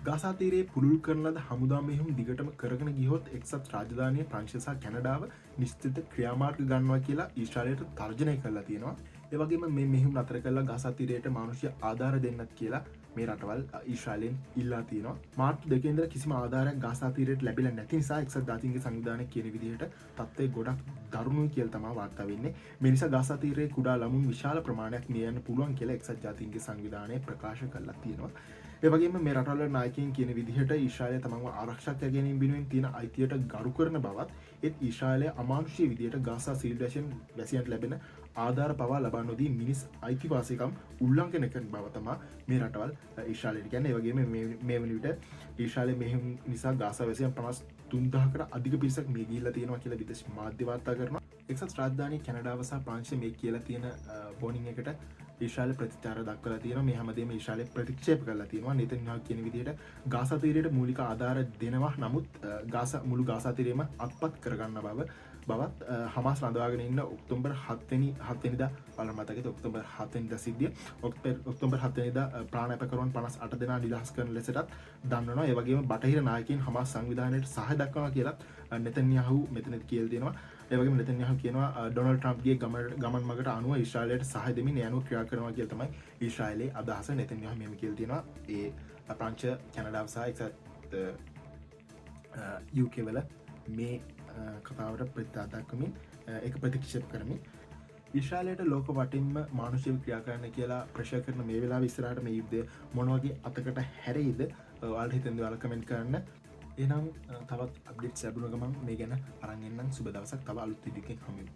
Gaza තීරයේ පුළුල් කරන ලද හමුදා මෙහෙයුම් දිගටම කරගෙන ගියොත් එක්සත් රාජධානිය ප්‍රංශ සහ කැනඩාව නිශ්චිත ක්‍රියාමාර්ග ගන්නවා කියලා ඊශ්‍රායලයට තර්ජනය කරලා තියෙනවා. ඒ වගේම මේ මෙහෙයුම් නතර කරලා ගාසා තීරයට මානුෂීය ආධාර දෙන්නත් කියලා මේ රටවල් ඊශ්‍රායලෙන් ඉල්ලා තියෙනවා. මාර්තු 2 ඉඳලා කිසිම ආධාරයක් ගාසා තීරයට ලැබිලා නැති නිසා එක්සත් ජාතීන්ගේ සංවිධානය කියන විදිහට තත්ත්වය ගොඩක් දරුණුයි කියලා තමයි වාර්තා වෙන්නේ. මේ නිසා ගාසා තීරයේ කුඩා ළමුන් විශාල ප්‍රමාණයක් මිය යන්න පුළුවන් කියලා එක්සත් ජාතීන්ගේ සංවිධානය ප්‍රකාශ කරලා තියෙනවා. ඒ වගේම මේ රටවල නායකයින් කියන විදිහට ඊශ්‍රායලය තමන්ව ආරක්ෂා කර ගැනීම වෙනුවෙන් තියෙන අයිතියට ගරු කරන බවත් ඒත් ඊශ්‍රායලය අමානුෂීය විදිහට ගාසා සිවිල් වැසියන්ට ලැබෙන ආධාර පවා ලබා නොදී මිනිස් අයිතිවාසිකම් උල්ලංඝනය කරන බව තමයි මේ රටවල් ඊශ්‍රායලයට කියන්නේ. ඒ වගේම මේ වන විට ඊශ්‍රායලයේ මෙහෙයුම් නිසා ගාසා වැසියන් 53,000කට අධික පිරිසක් මිය ගිහිල්ලා තියෙනවා කියලා විදේශ මාධ්‍ය වාර්තා කරනවා. එක්සත් රාජධානී කැනඩාව සහ ප්‍රංශය මේ කියලා තියෙන වෝනින් එකට ඊශ්‍රායල ප්‍රතිචාර දක්වලා තියෙනවා. මේ හැමදේම ඊශ්‍රායලය ප්‍රතික්ෂේප කරලා තියෙනවා. නෙතන්යාහු කියන විදිහට ගාසා තීරයට මූලික ආධාර දෙනවා. නමුත් මුළු ගාසා තීරයම අත්පත් කරගන්න බවත් හමාස් රඳවාගෙන ඉන්න ඔක්තෝබර් 7 වෙනිදා බලන්න මතකද ඔක්තෝබර් 7 වෙනිදා සිද්ධිය. ඔක්තෝබර් 7 වෙනිදා ප්‍රාණාපකරුවන් 58 දෙනා නිදහස් කරන ලෙසටත් දන්වනවා. ඒ වගේම බටහිර නායකයින් හමාස් සංවිධානයට සහාය දක්වනවා කියලත් නෙතන්යාහු මෙතනදි කියලා දෙනවා. ඒ වගේම නෙතන්යාහු කියනවා ඩොනල්ඩ් ට්‍රම්ප්ගේ ගමන් මගට අනුව ඊශ්‍රායලයට සහාය දෙමින් යනු ක්‍රියා කරනවා කියලා තමයි ඊශ්‍රායලයේ අදහස. නෙතන්යාහු මෙහෙම කියලා තියෙනවා. ඒ ප්‍රංශ කැනඩාව සහ එක්සත් UK වල මේ කතාවට ප්‍රතිචාර දක්වමින් ඒක ප්‍රතික්ෂේප කරමින් ඊශ්‍රායලයට ලෝක වටින්ම මානුෂීය ක්‍රියා කරන්න කියලා ප්‍රෙෂර් කරන මේ වෙලාවේ ඉස්සරහට මේ යුද්ධය මොන වගේ අතකට හැරෙයිද ඔයාලට හිතෙන්ද ඔයාලා කමෙන්ට් කරන්න. එහෙනම් තවත් අප්ඩේට්ස් ලැබුණ ගමන් මේ ගැන අරන් එන්නම්. සුබ දවසක්. තව අලුත් වීඩියෝ එකකින් හමු වෙමු.